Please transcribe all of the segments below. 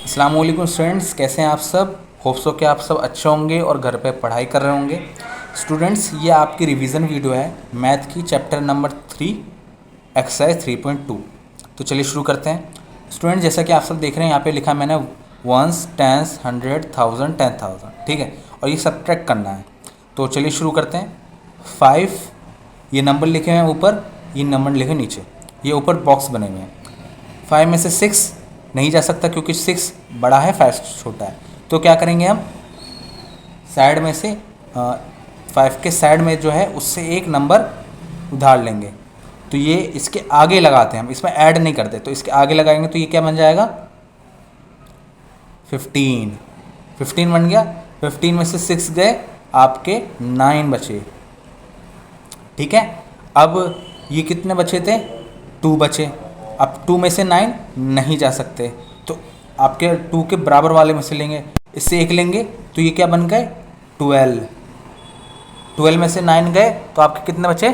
अस्सलाम वालेकुम स्टूडेंट्स, कैसे हैं आप सब। होप सो कि आप सब अच्छे होंगे और घर पे पढ़ाई कर रहे होंगे। स्टूडेंट्स, ये आपकी रिवीजन वीडियो है मैथ की चैप्टर नंबर 3 एक्सरसाइज 3.2। तो चलिए शुरू करते हैं। स्टूडेंट, जैसा कि आप सब देख रहे हैं यहाँ पे लिखा है मैंने वंस, टेंस, 100, 1000, 10,000, ठीक है, और ये सब्ट्रैक्ट करना है। तो चलिए शुरू करते हैं। 5 ये नंबर लिखे हुए हैं ऊपर, ये नंबर लिखे नीचे, ये ऊपर बॉक्स बने हुए हैं। 5 में से 6 नहीं जा सकता क्योंकि 6 बड़ा है, 5 छोटा है। तो क्या करेंगे हम, साइड में से 5 के साइड में जो है उससे एक नंबर उधार लेंगे। तो ये इसके आगे लगाते हैं हम, इसमें ऐड नहीं करते, तो इसके आगे लगाएंगे तो ये क्या बन जाएगा 15। 15 बन गया। 15 में से 6 गए, आपके 9 बचे, ठीक है। अब ये कितने बचे थे, 2 बचे। अब 2 में से 9 नहीं जा सकते, तो आपके 2 के बराबर वाले में से लेंगे, इससे एक लेंगे, तो ये क्या बन गए 12। 12 में से 9 गए तो आपके कितने बचे।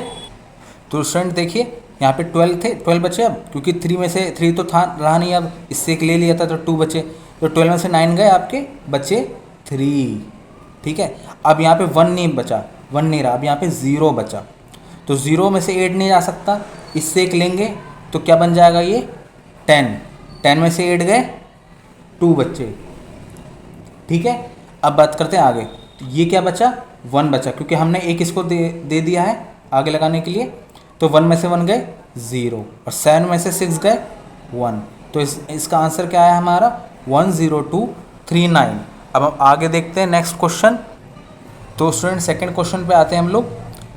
तो स्टूडेंट देखिए यहाँ पे 12 थे, 12 बचे। अब क्योंकि 3 में से 3 तो था रहा नहीं, अब इससे एक ले लिया था तो 2 बचे। तो 12 में से 9 गए, आपके बचे 3, ठीक है। अब यहाँ पे 1 नहीं बचा, 1 नहीं रहा, अब यहाँ पे 0 बचा। तो 0 में से 8 नहीं जा सकता, इससे एक लेंगे, तो क्या बन जाएगा ये 10। 10 में से 8 गए, 2 बच्चे, ठीक है। अब बात करते हैं आगे। तो ये क्या बचा, 1 बचा, क्योंकि हमने एक इसको दे दिया है आगे लगाने के लिए। तो 1 में से 1 गए 0, और 7 में से 6 गए 1। तो इसका आंसर क्या है हमारा 10239। अब हम आगे देखते हैं नेक्स्ट क्वेश्चन। तो स्टूडेंट सेकंड क्वेश्चन पे आते हैं हम लोग।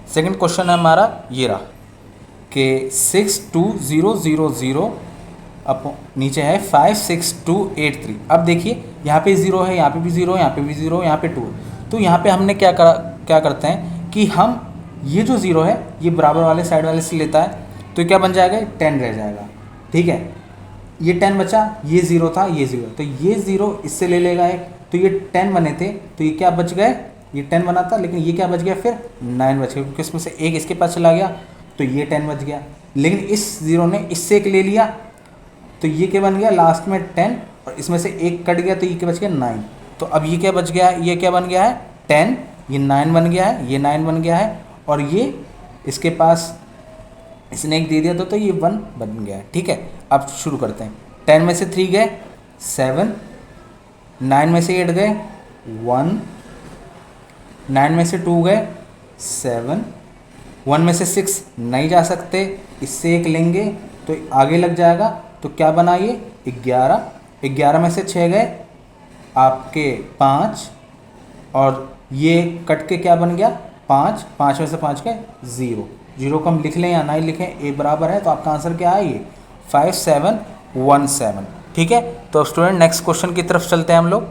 सेकंड क्वेश्चन है हमारा ये रहा कि 62000 अब नीचे है 56283। अब देखिए यहाँ पे 0 है, यहाँ पे भी 0 है, यहाँ पे भी 0 है, यहाँ पे 2 है। तो यहाँ पे हमने क्या करते हैं कि हम ये जो 0 है ये बराबर वाले साइड वाले से लेता है, तो क्या बन जाएगा 10 रह जाएगा, ठीक है। ये 10 बचा, ये 0 था, ये 0, तो ये 0 इससे ले लेगा एक, तो ये 10 बने थे, तो ये क्या बच गए, ये 10 बना था, लेकिन ये क्या बच गया फिर 9 बच गया, क्योंकि इसमें से एक इसके पास चला गया, तो ये 10 बच गया। लेकिन इस 0 ने इससे एक ले लिया, तो ये क्या बन गया लास्ट में 10, और इसमें से एक कट गया, तो ये क्या बच गया 9। तो अब ये क्या बच गया है, ये क्या बन गया है 10, ये 9 बन गया है, ये 9 बन गया है, और ये इसके पास इसने एक दे दिया तो ये 1 बन गया है, ठीक है। अब शुरू करते हैं। 10 में से 3 गए 7, 9 में से 8 गए 1, 9 में से 2 गए 7, 1 में से 6 नहीं जा सकते, इससे एक लेंगे तो आगे लग जाएगा, तो क्या बना ये 11। 11 में से 6 गए आपके 5, और ये कट के क्या बन गया 5। 5 में से 5 गए 0। 0 को हम लिख लें या नहीं लिखें, ए बराबर है, तो आपका आंसर क्या है ये 5717, ठीक है। तो स्टूडेंट नेक्स्ट क्वेश्चन की तरफ चलते हैं हम लोग।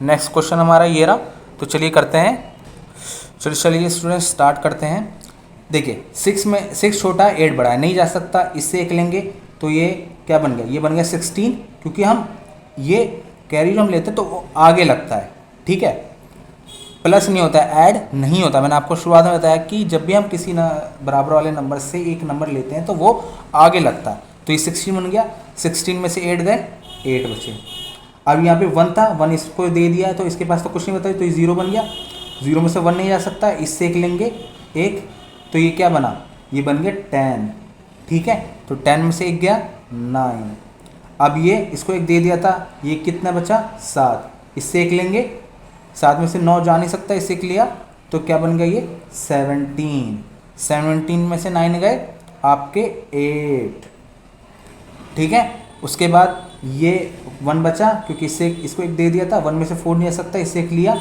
नेक्स्ट क्वेश्चन हमारा ये रहा, तो चलिए करते हैं। चलिए स्टूडेंट स्टार्ट करते हैं। देखिए 6 में 6 छोटा है, 8 बड़ा है, नहीं जा सकता, इससे एक लेंगे, तो ये क्या बन गया, ये बन गया 16, क्योंकि हम ये कैरी जो हम लेते हैं तो वो आगे लगता है, ठीक है। प्लस नहीं होता है, ऐड नहीं होता। मैंने आपको शुरुआत में बताया कि जब भी हम किसी बराबर वाले नंबर से एक नंबर लेते हैं तो वो आगे लगता है। तो ये 16 बन गया। 16 में से 8 गए, 8 बचे। अब यहाँ पे 1 था, 1 इसको दे दिया है, तो इसके पास तो कुछ नहीं बता, तो ये 0 बन गया। 0 में से 1 नहीं जा सकता, इससे एक लेंगे एक, तो ये क्या बना, ये बन गया 10, ठीक है। तो 10 में से एक गया 9। अब ये इसको एक दे दिया था, ये कितना बचा 7, इससे एक लेंगे, 7 में से 9 जा नहीं सकता, इससे एक लिया, तो क्या बन गया ये 17। 17 में से 9 गए आपके 8, ठीक है। उसके बाद ये 1 बचा, क्योंकि इससे इसको एक दे दिया था, 1 में से 4 नहीं आ सकता, इससे एक लिया,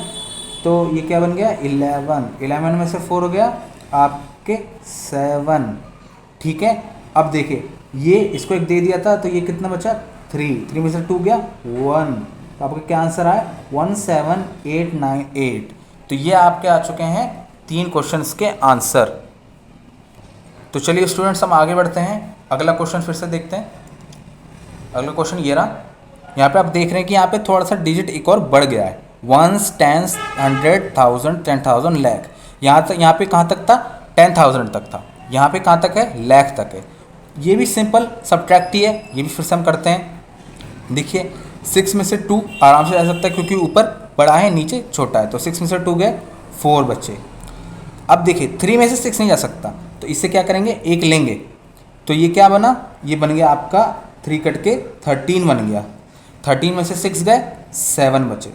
तो ये क्या बन गया 11। 11 में से 4 हो गया आपके 7, ठीक है। अब देखिए ये इसको एक दे दिया था, तो ये कितना बचा 3। 3 में से 2 गया 1, तो आपका क्या आंसर आया 17898। तो ये आपके आ चुके हैं 3 क्वेश्चंस के आंसर। तो चलिए स्टूडेंट्स हम आगे बढ़ते हैं, अगला क्वेश्चन फिर से देखते हैं। अगला क्वेश्चन ये रहा, यहाँ पे आप देख रहे हैं कि यहाँ पे थोड़ा सा डिजिट एक और बढ़ गया है, 1s, 10s, 100, 1000, 10,000, लाख। यहाँ पे कहाँ तक था 10,000 तक था, यहाँ पे कहाँ तक है लाख तक है। ये भी सिंपल सब्ट्रैक्ट ही है, ये भी फिर से हम करते हैं। देखिए 6 में से 2 आराम से जा सकता है क्योंकि ऊपर बड़ा है नीचे छोटा है, तो 6 में से 2 गए 4 बचे। अब देखिए 3 में से 6 नहीं जा सकता, तो इससे क्या करेंगे, एक लेंगे, तो ये क्या बना, ये बन गया आपका 3 कट के 13 बन गया। 13 में से 6 गए 7 बचे।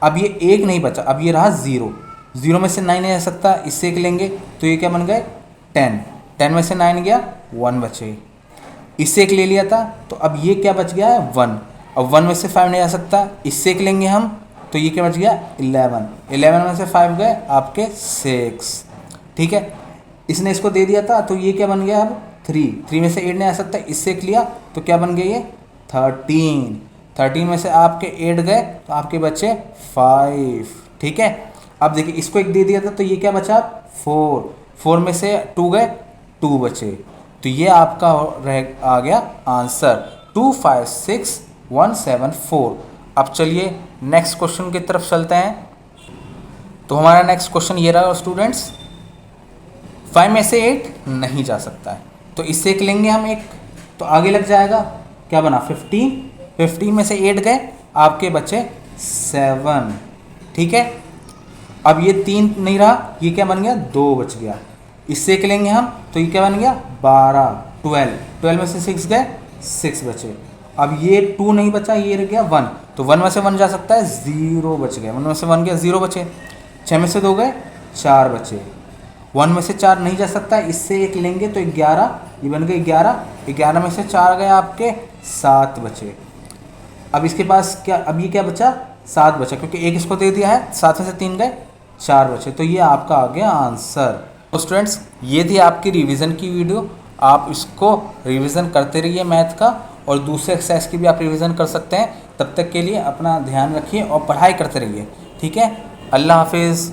अब ये एक नहीं बचा, अब ये रहा 0, 0 में से 9 नहीं जा सकता, इससे एक लेंगे, तो ये क्या बन गए 10, 10 में से 9 गया 1 बचे। इससे एक ले लिया था, तो अब ये क्या बच गया है 1, अब 1 में से 5 नहीं आ सकता, इससे एक लेंगे हम, तो ये क्या बच गया 11, 11 में से 5 गए आपके 6, ठीक है। इसने इसको दे दिया था, तो ये क्या बन गया अब 3, 3 में से 8 नहीं आ सकता, इससे एक लिया, तो क्या बन गया ये 13, 13 में से आपके 8 गए, तो आपके बचे 5, ठीक है। अब देखिए इसको एक दे दिया था, तो ये क्या बचा 4, 4 में से 2 गए 2 बचे, तो ये आपका रह आ गया आंसर 256174। अब चलिए नेक्स्ट क्वेश्चन की तरफ चलते हैं। तो हमारा नेक्स्ट क्वेश्चन ये रहा स्टूडेंट्स, 5 में से 8 नहीं जा सकता है, तो इससे एक लेंगे हम एक, तो आगे लग जाएगा, क्या बना 15, 15 में से 8 गए आपके बचे 7, ठीक है। अब ये 3 नहीं रहा, ये क्या बन गया 2 बच गया, इससे एक लेंगे हम, तो ये क्या बन गया 12, 12, 12 में से 6 गए 6 बचे। अब ये 2 नहीं बचा, ये रह गया 1, तो 1 में से 1 जा सकता है, 0 बच गया, 1 में से 1 गया 0 बचे। 6 में से 2 गए 4 बचे, 1 में से 4 नहीं जा सकता, इससे एक लेंगे, तो 11, ये बन गए 11, 11 में से 4 गए आपके 7 बचे। अब इसके पास क्या, अब ये क्या बचा 7 बचा, क्योंकि एक इसको दे दिया है, 7 में से 3 गए 4 बचे, तो ये आपका आ गया आंसर। तो स्टूडेंट्स ये थी आपकी रिवीजन की वीडियो, आप इसको रिवीजन करते रहिए मैथ का, और दूसरे एक्सरसाइज की भी आप रिवीजन कर सकते हैं। तब तक के लिए अपना ध्यान रखिए और पढ़ाई करते रहिए, ठीक है। अल्लाह हाफिज़।